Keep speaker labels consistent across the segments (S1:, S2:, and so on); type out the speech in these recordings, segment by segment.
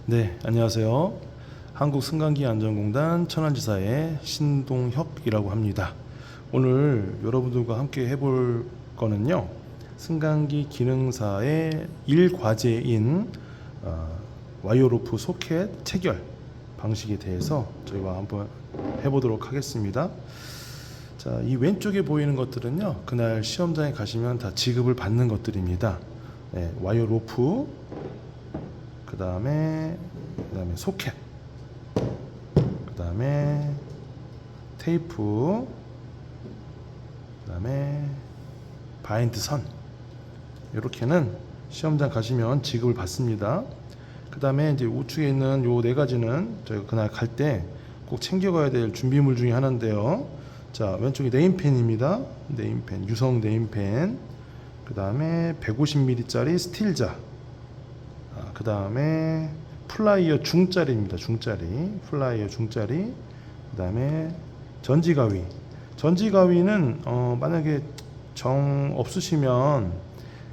S1: 네, 안녕하세요. 한국승강기안전공단 천안지사의 신동혁이라고 합니다. 오늘 여러분들과 함께 해볼 거는요, 승강기 기능사의 1과제인 와이어로프 소켓 체결 방식에 대해서 저희가 한번 해보도록 하겠습니다. 자, 이 왼쪽에 보이는 것들은요, 그날 시험장에 가시면 다 지급을 받는 것들입니다. 네, 와이어로프, 그 다음에 소켓, 그 다음에 테이프, 그 다음에 바인드 선, 이렇게는 시험장 가시면 지급을 받습니다. 그 다음에 이제 우측에 있는 요 네 가지는 저희가 그날 갈 때 꼭 챙겨가야 될 준비물 중에 하나인데요. 자, 왼쪽이 네임펜입니다. 네임펜, 유성 네임펜, 그 다음에 150ml짜리 스틸자, 그 다음에 플라이어 중짜리입니다. 중짜리, 플라이어 중짜리. 그 다음에 전지가위. 전지가위는 만약에 정 없으시면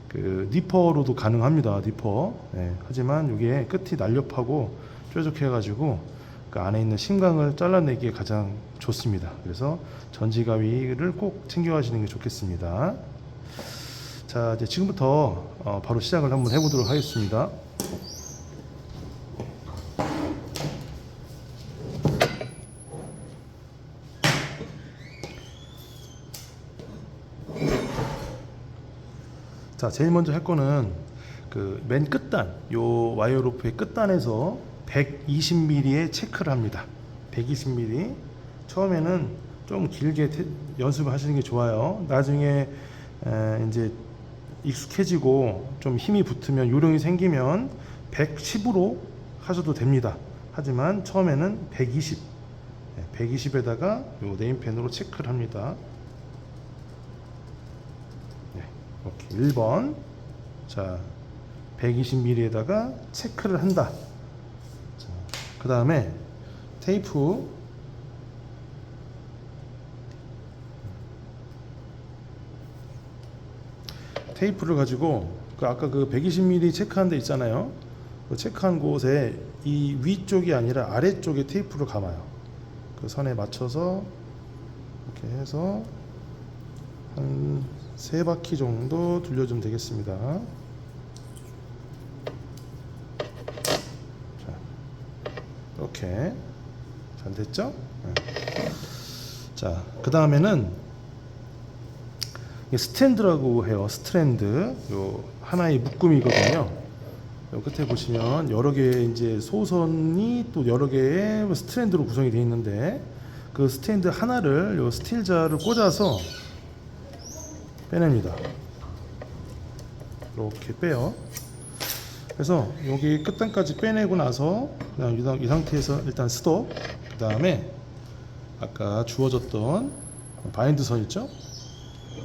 S1: 그 니퍼로도 가능합니다. 니퍼. 네, 하지만 이게 끝이 날렵하고 뾰족해가지고 그 안에 있는 심강을 잘라내기에 가장 좋습니다. 그래서 전지가위를 꼭 챙겨가시는 게 좋겠습니다. 자, 이제 지금부터 바로 시작을 한번 해보도록 하겠습니다. 자, 제일 먼저 할 거는 그 맨 끝단, 요 와이어 로프의 끝단에서 120mm의 체크를 합니다. 120mm. 처음에는 좀 길게 연습을 하시는 게 좋아요. 나중에 이제 익숙해지고 좀 힘이 붙으면 요령이 생기면 110으로 하셔도 됩니다. 하지만 처음에는 120, 120에다가 요 네임펜으로 체크를 합니다. 이렇게 1번. 자, 120mm에다가 체크를 한다. 그 다음에 테이프, 테이프를 가지고 아까 그 120mm 체크한 데 있잖아요. 그 체크한 곳에 이 위쪽이 아니라 아래쪽에 테이프를 감아요. 그 선에 맞춰서 이렇게 해서 한 3바퀴 정도 돌려주면 되겠습니다. 자, 이렇게 잘 됐죠? 자, 그 다음에는 스탠드라고 해요. 스트랜드. 요 하나의 묶음이거든요. 요 끝에 보시면 여러 개의 이제 소선이 또 여러 개의 스트랜드로 구성이 되어 있는데, 그 스탠드 하나를 요 스틸자를 꽂아서 빼냅니다. 이렇게 빼요. 그래서 여기 끝단까지 빼내고 나서 그냥 이 상태에서 일단 스톱. 그 다음에 아까 주어졌던 바인드 선 있죠?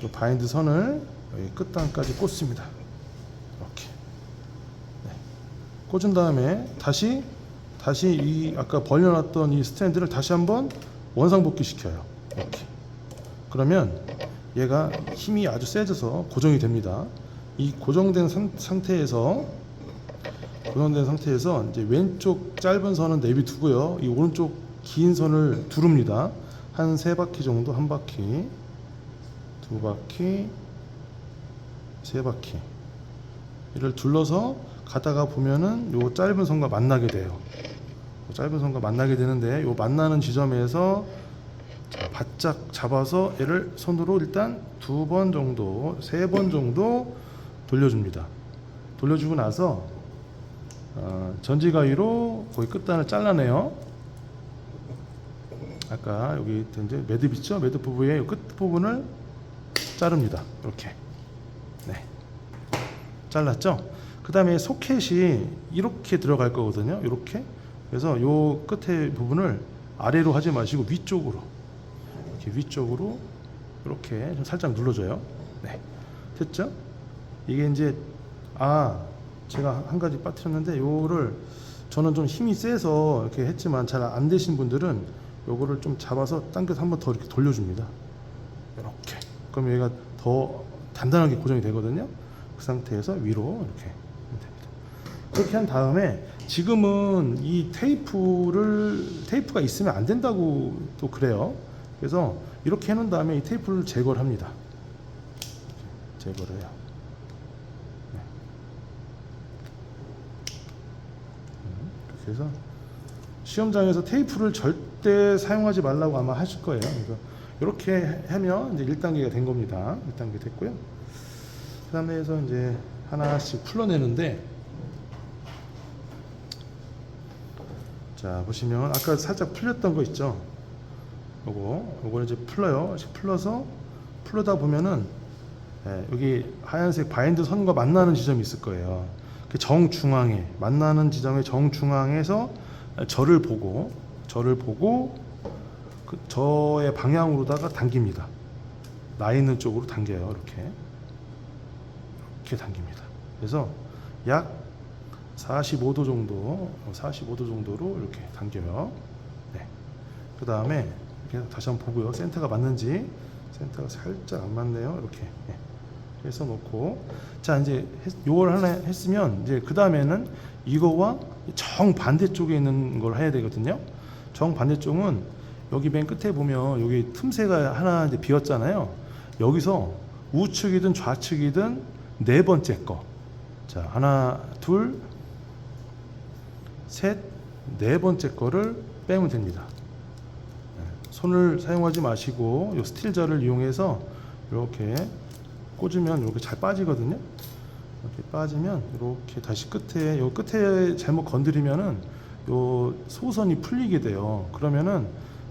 S1: 이 바인드 선을 여기 끝단까지 꽂습니다. 이렇게. 네. 꽂은 다음에 다시 이 아까 벌려놨던 이 스탠드를 다시 한번 원상복귀 시켜요. 이렇게. 그러면 얘가 힘이 아주 세져서 고정이 됩니다. 이 고정된 상태에서 이제 왼쪽 짧은 선은 내비두고요. 이 오른쪽 긴 선을 두릅니다. 한 3바퀴 정도, 1바퀴, 2바퀴, 3바퀴. 이를 둘러서 가다가 보면은 요 짧은 선과 만나게 돼요. 짧은 선과 만나게 되는데, 요 만나는 지점에서 바짝 잡아서 얘를 손으로 일단 2번 정도, 3번 정도 돌려줍니다. 돌려주고 나서 전지가위로 거기 끝단을 잘라내요. 아까 여기 이제 매듭 있죠? 매듭 부분의 끝 부분을 자릅니다. 이렇게. 네. 잘랐죠? 그 다음에 소켓이 이렇게 들어갈 거거든요. 이렇게. 그래서 요 끝에 부분을 아래로 하지 마시고 위쪽으로. 이렇게 위쪽으로 이렇게 좀 살짝 눌러줘요. 네. 됐죠? 이게 이제 제가 한 가지 빠뜨렸는데, 요거를 저는 좀 힘이 세서 이렇게 했지만 잘 안 되신 분들은 요거를 좀 잡아서 당겨서 한번 더 이렇게 돌려줍니다. 이렇게. 그럼 얘가 더 단단하게 고정이 되거든요. 그 상태에서 위로 이렇게 하면 됩니다. 그렇게 한 다음에 지금은 이 테이프가 있으면 안 된다고 또 그래요. 그래서 이렇게 해놓은 다음에 이 테이프를 제거를 합니다. 제거를 해요. 네. 이렇게 해서 시험장에서 테이프를 절대 사용하지 말라고 아마 하실 거예요. 그래서 이렇게 하면 이제 1단계가 된 겁니다. 1단계 됐고요. 그 다음에 해서 이제 하나씩 풀어내는데, 자 보시면 아까 살짝 풀렸던 거 있죠. 요거 이제 풀러요. 풀러다 보면은 여기 하얀색 바인드 선과 만나는 지점이 있을 거예요. 그 정중앙에 만나는 지점의 정중앙에서 저를 보고 그 저의 방향으로다가 당깁니다. 나 있는 쪽으로 당겨요. 이렇게 당깁니다. 그래서 약 45도 정도로 이렇게 당겨요. 네. 그 다음에 이렇게 다시 한번 보고요. 센터가 맞는지. 센터가 살짝 안 맞네요. 이렇게 해서 놓고, 자 이제 요걸 하나 했으면 이제 그 다음에는 이거와 정 반대쪽에 있는 걸 해야 되거든요. 정 반대쪽은 여기 맨 끝에 보면 여기 틈새가 하나 이제 비었잖아요. 여기서 우측이든 좌측이든 네 번째 거, 자 하나 둘 셋 네 번째 거를 빼면 됩니다. 손을 사용하지 마시고 이 스틸자를 이용해서 이렇게 꽂으면 이렇게 잘 빠지거든요. 이렇게 빠지면 이렇게 다시 끝에 잘못 건드리면은 요 소선이 풀리게 돼요. 그러면은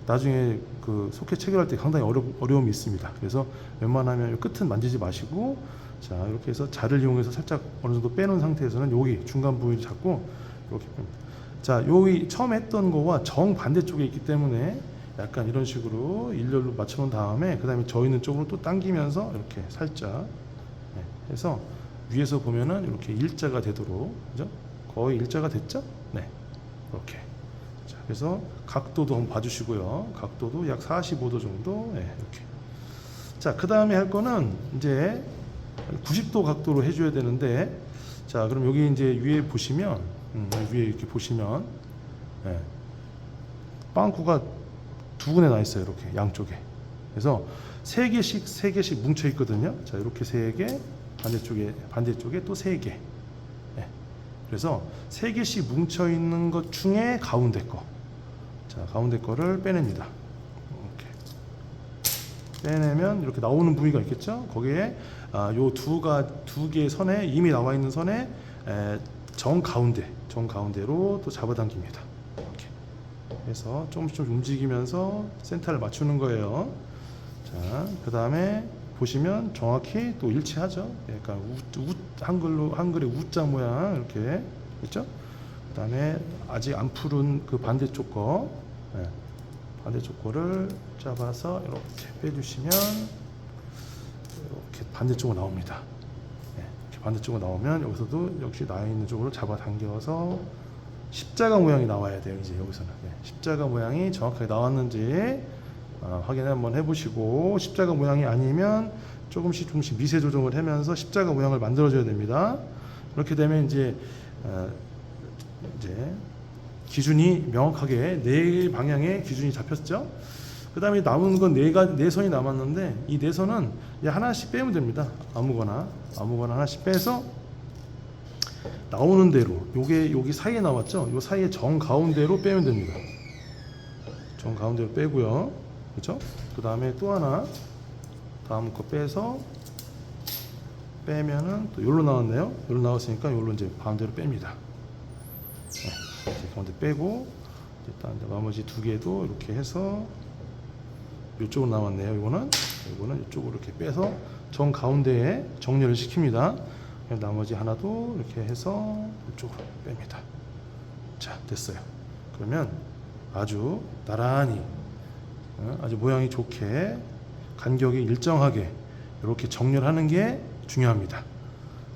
S1: 나중에 그 소켓 체결할 때 상당히 어려움이 있습니다. 그래서 웬만하면 요 끝은 만지지 마시고, 자 이렇게 해서 자를 이용해서 살짝 어느 정도 빼놓은 상태에서는 여기 중간 부위를 잡고 이렇게 뺍니다. 자 여기 처음 했던 거와 정 반대쪽에 있기 때문에 약간 이런 식으로 일렬로 맞춰 놓은 다음에 그 다음에 저 있는 쪽으로 또 당기면서 이렇게 살짝 해서 위에서 보면은 이렇게 일자가 되도록, 그죠? 거의 일자가 됐죠? 네, 이렇게. 자, 그래서 각도도 한번 봐주시고요. 각도도 약 45도 정도. 네, 이렇게. 자, 그 다음에 할 거는 이제 90도 각도로 해줘야 되는데, 자, 그럼 여기 이제 위에 보시면, 위에 이렇게 보시면, 빵꾸가 두 군데 나 있어요. 이렇게 양쪽에. 그래서 세 개씩 뭉쳐 있거든요. 자, 이렇게 세 개, 반대쪽에 또 세 개. 그래서 세 개씩 뭉쳐 있는 것 중에 가운데 거. 자, 가운데 거를 빼냅니다. 이렇게 빼내면 이렇게 나오는 부위가 있겠죠. 거기에 요 두 개의 선에 이미 나와 있는 선에 정가운데로 또 잡아당깁니다. 이렇게 해서 조금씩 움직이면서 센터를 맞추는 거예요. 자, 그 다음에 보시면 정확히 또 일치하죠. 약간 한글의 우자 모양 이렇게 있죠. 그 다음에 아직 안 푸른 그 반대쪽 거를 잡아서 이렇게 빼주시면 이렇게 반대쪽으로 나옵니다. 이렇게 반대쪽으로 나오면 여기서도 역시 나 있는 쪽으로 잡아당겨서 십자가 모양이 나와야 돼요. 이제 여기서는 십자가 모양이 정확하게 나왔는지 확인 한번 해보시고, 십자가 모양이 아니면 조금씩 미세 조정을 하면서 십자가 모양을 만들어줘야 됩니다. 이렇게 되면 이제 기준이 명확하게 네 방향의 기준이 잡혔죠. 그 다음에 남은 건 네 선이 남았는데, 이 네 선은 이제 하나씩 빼면 됩니다. 아무거나 하나씩 빼서 나오는 대로, 여기 사이에 나왔죠. 요 사이에 정 가운데로 빼면 됩니다. 정 가운데로 빼고요. 그렇죠? 그 다음에 또 하나, 다음 거 빼면은 또 여기로 나왔네요. 여기로 나왔으니까 여기로 이제 가운데로 뺍니다. 이제 가운데 빼고, 일단 나머지 두 개도 이렇게 해서 이쪽으로 나왔네요. 이거는 이쪽으로 이렇게 빼서 정 가운데에 정렬을 시킵니다. 나머지 하나도 이렇게 해서 이쪽으로 뺍니다. 자, 됐어요. 그러면 아주 나란히, 아주 모양이 좋게 간격이 일정하게 이렇게 정렬하는 게 중요합니다.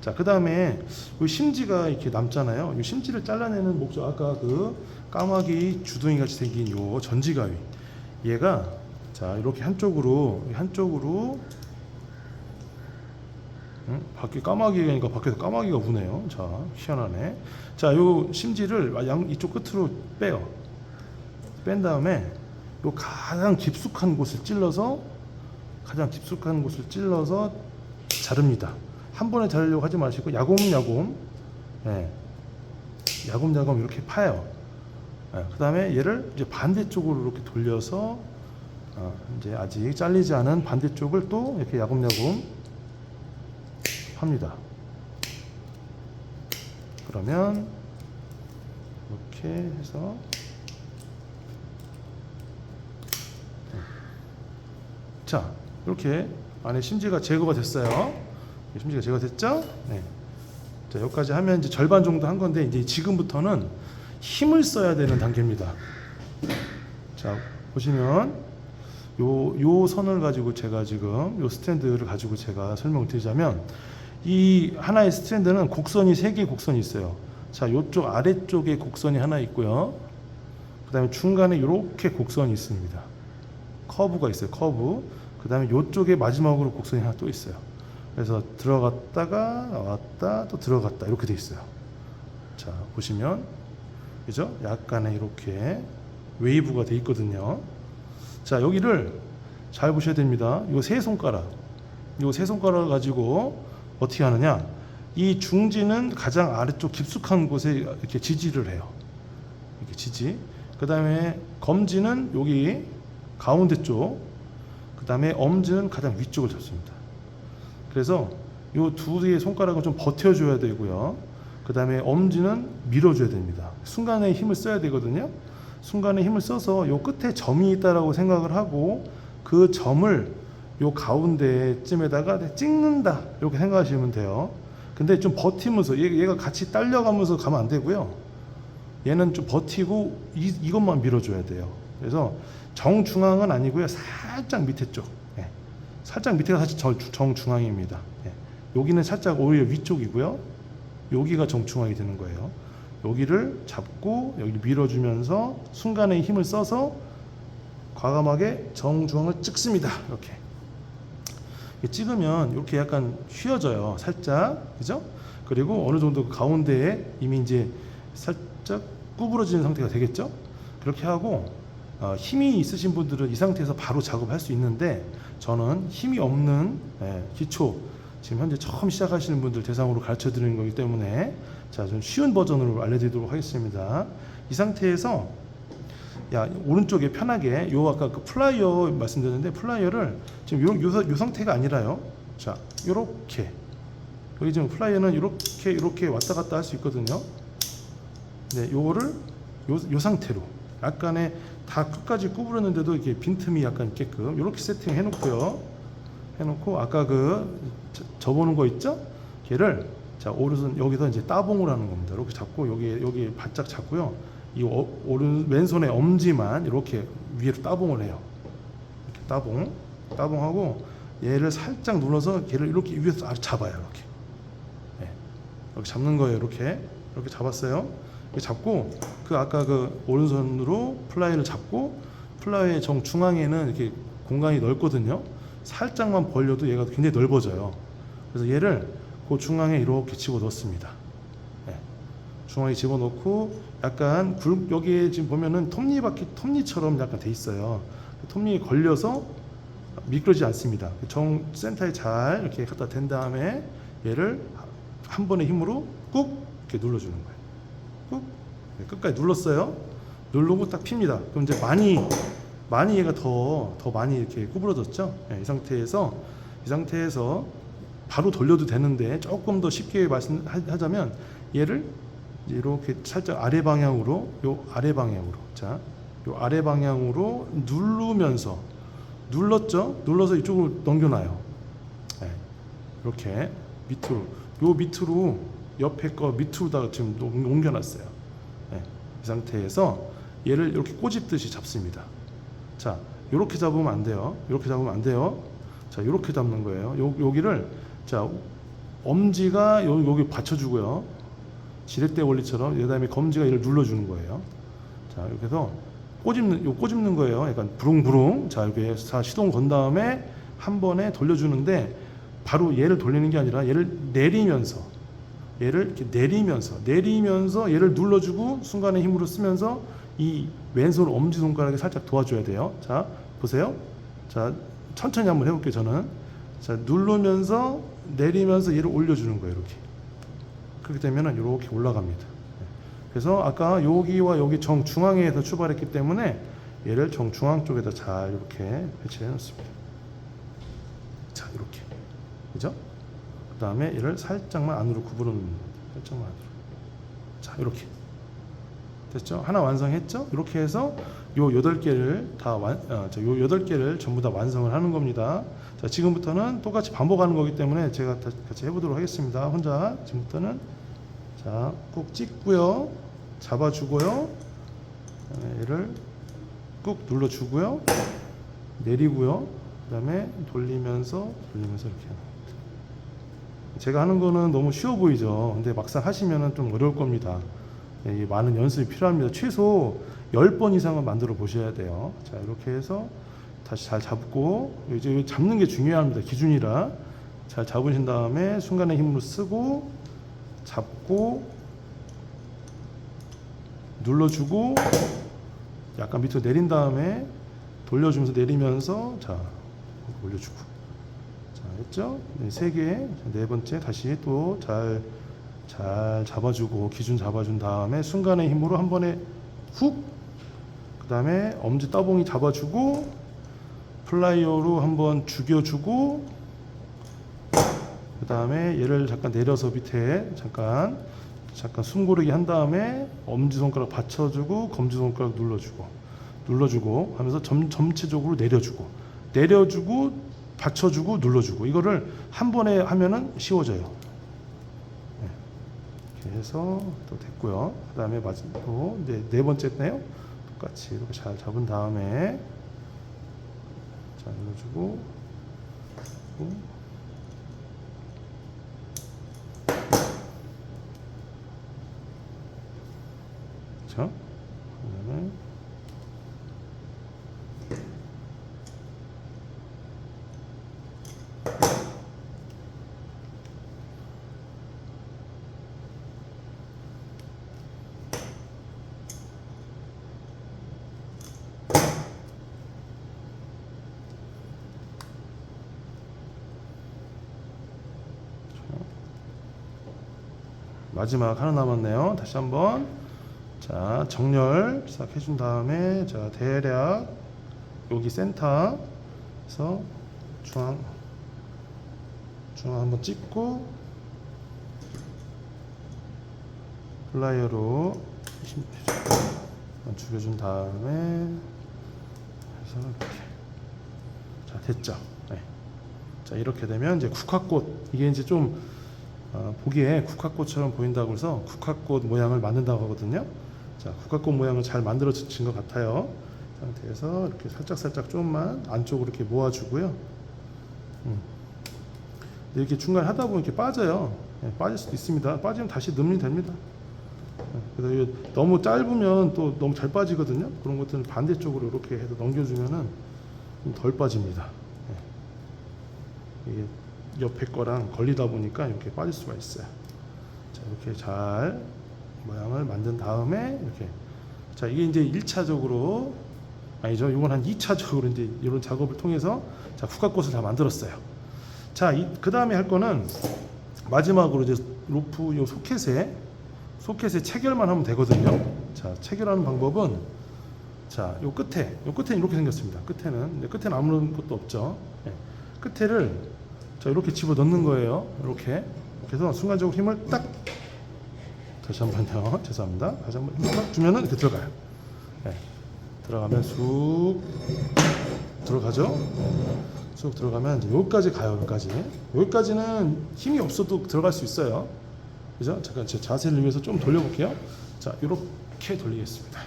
S1: 자, 그 다음에 이 심지가 이렇게 남잖아요. 이 심지를 잘라내는 목적, 아까 그 까마귀 주둥이 같이 생긴 요 전지가위, 얘가 자 이렇게 한쪽으로 응? 밖에 까마귀가 밖에서 까마귀가 우네요. 자, 희한하네. 자, 요 심지를 이쪽 끝으로 빼요. 뺀 다음에 요 가장 깊숙한 곳을 찔러서 자릅니다. 한 번에 자르려고 하지 마시고 야곱야곱, 예, 야곱야곱 이렇게 파요. 예, 그 다음에 얘를 이제 반대쪽으로 이렇게 돌려서 이제 아직 잘리지 않은 반대쪽을 또 이렇게 야곱야곱 합니다. 그러면 이렇게 해서 자, 이렇게 안에 심지가 제거가 됐어요. 심지가 제거됐죠? 네. 자, 여기까지 하면 이제 절반 정도 한 건데 이제 지금부터는 힘을 써야 되는 단계입니다. 자, 보시면 요 선을 가지고 제가 지금 요 스탠드를 가지고 제가 설명을 드리자면 이 하나의 스탠드는 곡선이 3개의 곡선이 있어요. 자, 요쪽 아래쪽에 곡선이 하나 있고요. 그 다음에 중간에 이렇게 곡선이 있습니다. 커브가 있어요. 커브. 그 다음에 요쪽에 마지막으로 곡선이 하나 또 있어요. 그래서 들어갔다가 나왔다 또 들어갔다 이렇게 돼 있어요. 자, 보시면 그죠? 약간의 이렇게 웨이브가 돼 있거든요. 자, 여기를 잘 보셔야 됩니다. 요 세 손가락을 가지고 어떻게 하느냐? 이 중지는 가장 아래쪽 깊숙한 곳에 이렇게 지지를 해요. 이렇게 지지. 그 다음에 검지는 여기 가운데 쪽. 그 다음에 엄지는 가장 위쪽을 잡습니다. 그래서 요 두 개의 손가락을 좀 버텨줘야 되고요. 그 다음에 엄지는 밀어줘야 됩니다. 순간에 힘을 써야 되거든요. 순간에 힘을 써서 요 끝에 점이 있다라고 생각을 하고 그 점을 요 가운데쯤에다가 찍는다 이렇게 생각하시면 돼요. 근데 좀 버티면서 얘가 같이 딸려가면서 가면 안 되고요. 얘는 좀 버티고 이것만 밀어줘야 돼요. 그래서 정중앙은 아니고요. 살짝 밑에 쪽. 예. 살짝 밑에가 사실 정중앙입니다. 예. 여기는 살짝 오히려 위쪽이고요. 여기가 정중앙이 되는 거예요. 여기를 잡고 여기 밀어주면서 순간에 힘을 써서 과감하게 정중앙을 찍습니다. 이렇게 찍으면 이렇게 약간 휘어져요. 살짝, 그죠? 그리고 어느 정도 가운데에 이미 이제 살짝 구부러지는 상태가 되겠죠? 그렇게 하고 힘이 있으신 분들은 이 상태에서 바로 작업할 수 있는데 저는 힘이 없는 기초 지금 현재 처음 시작하시는 분들 대상으로 가르쳐 드리는 거기 때문에 자, 좀 쉬운 버전으로 알려드리도록 하겠습니다. 이 상태에서 오른쪽에 편하게 요 아까 그 플라이어 말씀드렸는데 플라이어를 지금 요 상태가 아니라요. 자, 요렇게 여기 지금 플라이어는 이렇게 왔다 갔다 할 수 있거든요. 네, 요거를 요 상태로 약간의 다 끝까지 구부렸는데도 이렇게 빈틈이 약간 있게끔 이렇게 세팅 해놓고요. 해놓고 아까 그 접어놓은 거 있죠? 걔를 자, 오른손 여기서 이제 따봉을 하는 겁니다. 이렇게 잡고 여기 바짝 잡고요. 이 왼손의 엄지만 이렇게 위로 따봉을 해요. 이렇게 따봉하고 얘를 살짝 눌러서 걔를 이렇게 위에서 잡아요. 이렇게. 네. 이렇게 잡는 거예요. 이렇게 잡았어요. 이렇게 잡고 그 아까 그 오른손으로 플라이를 잡고 플라이의 정중앙에는 이렇게 공간이 넓거든요. 살짝만 벌려도 얘가 굉장히 넓어져요. 그래서 얘를 그 중앙에 이렇게 집어넣습니다. 네. 중앙에 집어넣고 약간 여기에 지금 보면은 톱니처럼 약간 돼 있어요. 톱니에 걸려서 미끄러지지 않습니다. 정 센터에 잘 이렇게 갖다 댄 다음에 얘를 한 번의 힘으로 꾹 이렇게 눌러주는 거예요. 꾹 네, 끝까지 눌렀어요. 누르고 딱 핍니다. 그럼 이제 많이 얘가 더 많이 이렇게 구부러졌죠. 네, 이 상태에서 바로 돌려도 되는데 조금 더 쉽게 말씀하자면 얘를 이렇게 살짝 아래 방향으로 자, 요 아래 방향으로 누르면서 눌러서 이쪽으로 넘겨놔요. 네, 이렇게 밑으로 옆에 거 밑으로다가 지금 옮겨놨어요. 네, 이 상태에서 얘를 이렇게 꼬집듯이 잡습니다. 자, 이렇게 잡으면 안 돼요. 자, 이렇게 잡는 거예요. 여기를 자, 엄지가 여기 받쳐주고요. 지렛대 원리처럼 그다음에 검지가 얘를 눌러주는 거예요. 자, 이렇게 해서 꼬집는 거예요. 약간 부릉부릉. 자, 이렇게 시동 건 다음에 한 번에 돌려주는데 바로 얘를 돌리는 게 아니라 얘를 내리면서 얘를 이렇게 내리면서 얘를 눌러주고 순간의 힘으로 쓰면서 이 왼손 엄지손가락에 살짝 도와줘야 돼요. 자, 보세요. 자, 천천히 한번 해볼게요. 저는 자, 누르면서 내리면서 얘를 올려주는 거예요. 이렇게. 그렇게 되면은 이렇게 올라갑니다. 그래서 아까 여기와 여기 정중앙에서 출발했기 때문에 얘를 정중앙 쪽에다 잘 이렇게 배치해 놓습니다. 자, 이렇게. 그죠? 그 다음에 얘를 살짝만 안으로 구부러 놓습니다. 살짝만 안으로. 자, 이렇게. 됐죠? 하나 완성했죠? 이렇게 해서 요 8개를 다 요 8개를 전부 다 완성을 하는 겁니다. 자, 지금부터는 똑같이 반복하는 거기 때문에 제가 같이 해보도록 하겠습니다. 혼자 지금부터는 자, 꾹 찍고요, 잡아주고요, 얘를 꾹 눌러주고요, 내리고요, 그 다음에 돌리면서 이렇게 합니다. 제가 하는 거는 너무 쉬워 보이죠? 근데 막상 하시면은 좀 어려울 겁니다. 많은 연습이 필요합니다. 최소 10번 이상은 만들어 보셔야 돼요. 자, 이렇게 해서 다시 잘 잡고, 이제 잡는 게 중요합니다. 기준이라 잘 잡으신 다음에 순간의 힘으로 쓰고 잡고 눌러주고 약간 밑으로 내린 다음에 돌려주면서 내리면서 자, 올려주고. 자, 했죠? 네, 3개. 네 번째 다시 또 잘 잡아주고 기준 잡아준 다음에 순간의 힘으로 한 번에 훅, 그 다음에 엄지 따봉이 잡아주고 플라이어로 한번 죽여주고, 그 다음에 얘를 잠깐 내려서 밑에 잠깐 숨고르기 한 다음에 엄지손가락 받쳐주고 검지손가락 눌러주고 하면서 전체적으로 내려주고 받쳐주고 눌러주고, 이거를 한 번에 하면은 쉬워져요. 이렇게 해서 또 됐고요. 그 다음에 마지막으로 네 번째네요. 똑같이 이렇게 잘 잡은 다음에 자, 눌러주고 자, 그다음에 마지막 하나 남았네요. 다시 한번 자, 정렬 싹 해준 다음에 자, 대략 여기 센터에서 중앙 한번 찍고 플라이어로 죽여준 다음에 해서 이렇게 자, 됐죠. 네. 자, 이렇게 되면 이제 국화꽃, 이게 이제 좀 보기에 국화꽃처럼 보인다고 해서 국화꽃 모양을 만든다고 하거든요. 자, 국화꽃 모양을 잘 만들어진 것 같아요. 상태에서 이렇게 살짝 조금만 안쪽으로 이렇게 모아주고요. 이렇게 중간에 하다 보면 이렇게 빠져요. 네, 빠질 수도 있습니다. 빠지면 다시 넣으면 됩니다. 그래서 너무 짧으면 또 너무 잘 빠지거든요. 그런 것들은 반대쪽으로 이렇게 해서 넘겨주면은 좀 덜 빠집니다. 네. 이게 옆에 거랑 걸리다 보니까 이렇게 빠질 수가 있어요. 자, 이렇게 잘 모양을 만든 다음에 이렇게, 자, 이게 이제 1차적으로 아니죠. 이건 한 2차적으로 이제 이런 작업을 통해서 자, 국화꽃을 다 만들었어요. 자, 그 다음에 할 거는 마지막으로 이제 로프 요 소켓에 체결만 하면 되거든요. 자, 체결하는 방법은 자, 요 끝에는 이렇게 생겼습니다. 끝에는 아무런 것도 없죠. 네. 끝에를 자, 이렇게 집어 넣는 거예요. 이렇게 해서 순간적으로 힘을 딱, 다시 한번요. 죄송합니다. 다시 한번 힘을 딱 주면은 이렇게 들어가요. 네. 들어가면 쑥 들어가죠. 쑥 들어가면 이제 여기까지 가요. 여기까지는 힘이 없어도 들어갈 수 있어요. 그죠? 잠깐 제 자세를 위해서 좀 돌려볼게요. 자, 이렇게 돌리겠습니다.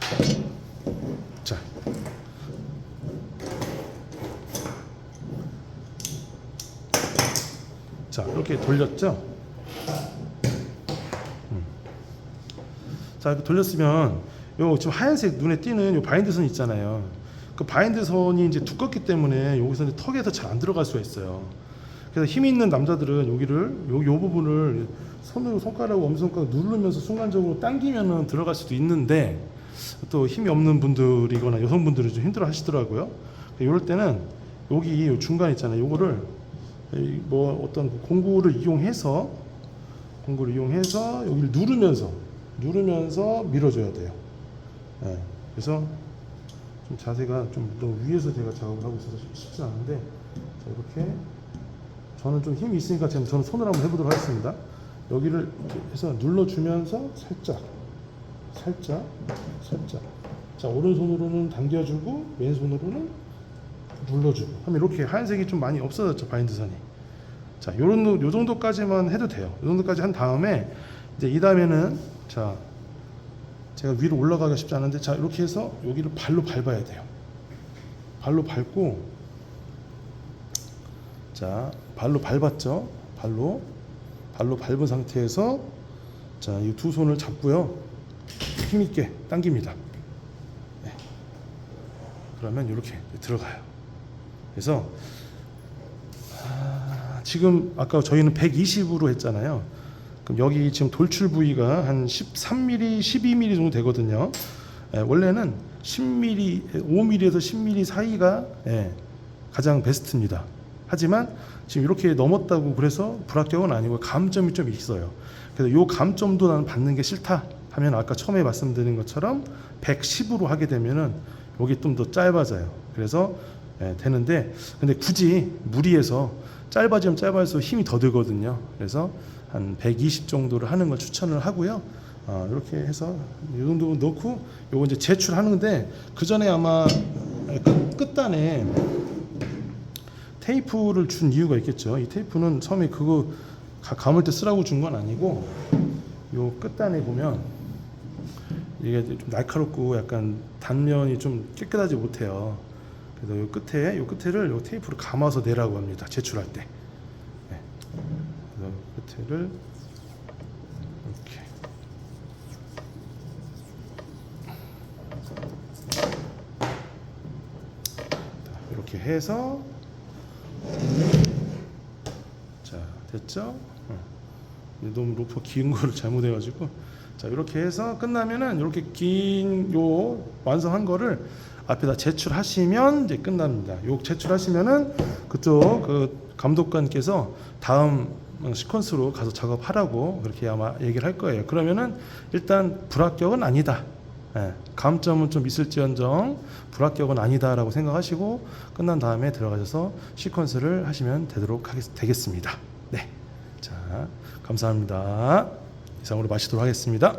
S1: 자, 이렇게 돌렸죠? 자, 이렇게 돌렸으면 요 지금 하얀색 눈에 띄는 요 바인드 선 있잖아요. 그 바인드 선이 이제 두껍기 때문에 여기서 이제 턱에서 잘 안 들어갈 수가 있어요. 그래서 힘이 있는 남자들은 여기를 요 부분을 손으로 손가락 엄지손가락 누르면서 순간적으로 당기면은 들어갈 수도 있는데 또 힘이 없는 분들이거나 여성분들이 좀 힘들어 하시더라고요. 이럴 때는 여기 요 중간 있잖아요. 요거를 뭐 어떤 공구를 이용해서 여기를 누르면서 밀어줘야 돼요. 네. 그래서 좀 자세가 좀 너무 위에서 제가 작업을 하고 있어서 쉽지 않은데, 자, 이렇게 저는 좀 힘이 있으니까 저는 손으로 한번 해보도록 하겠습니다. 여기를 이렇게 해서 눌러주면서 살짝. 자, 오른손으로는 당겨주고 왼손으로는 눌러주고 하면 이렇게 하얀색이 좀 많이 없어졌죠, 바인드선이. 자, 요 정도까지만 해도 돼요. 요 정도까지 한 다음에 이제 이 다음에는 자, 제가 위로 올라가기가 쉽지 않은데, 자, 이렇게 해서 여기를 발로 밟아야 돼요. 발로 밟고, 자, 발로 밟았죠. 발로 밟은 상태에서, 자, 이 두 손을 잡고요, 힘있게 당깁니다. 네. 그러면 이렇게 들어가요. 그래서 지금 아까 저희는 120으로 했잖아요. 그럼 여기 지금 돌출 부위가 한 13mm, 12mm 정도 되거든요. 원래는 10mm, 5mm에서 10mm 사이가 가장 베스트입니다. 하지만 지금 이렇게 넘었다고 그래서 불합격은 아니고 감점이 좀 있어요. 그래서 요 감점도 나는 받는 게 싫다 하면 아까 처음에 말씀드린 것처럼 110으로 하게 되면은 여기 좀 더 짧아져요. 그래서 되는데, 근데 굳이 무리해서 짧아지면 짧아질수록 힘이 더 들거든요. 그래서 한 120 정도를 하는 걸 추천을 하고요. 이렇게 해서 이 정도 넣고 요거 이제 제출하는데, 그 전에 아마 끝단에 테이프를 준 이유가 있겠죠. 이 테이프는 처음에 그거 감을 때 쓰라고 준 건 아니고, 요 끝단에 보면 이게 좀 날카롭고 약간 단면이 좀 깨끗하지 못해요. 그래서 요 끝에를 요 테이프로 감아서 내라고 합니다. 제출할 때. 네. 그래서 끝에를 이렇게. 이렇게 해서, 자, 됐죠? 너무 로퍼 긴 거를 잘못해가지고, 자, 이렇게 해서 끝나면은 이렇게 긴 요 완성한 거를 앞에다 제출하시면 이제 끝납니다. 요 제출하시면은 그쪽 그 감독관께서 다음 시퀀스로 가서 작업하라고 그렇게 아마 얘기를 할 거예요. 그러면은 일단 불합격은 아니다. 감점은 좀 있을지언정 불합격은 아니다라고 생각하시고 끝난 다음에 들어가셔서 시퀀스를 하시면 되겠습니다. 네, 자, 감사합니다. 이상으로 마치도록 하겠습니다.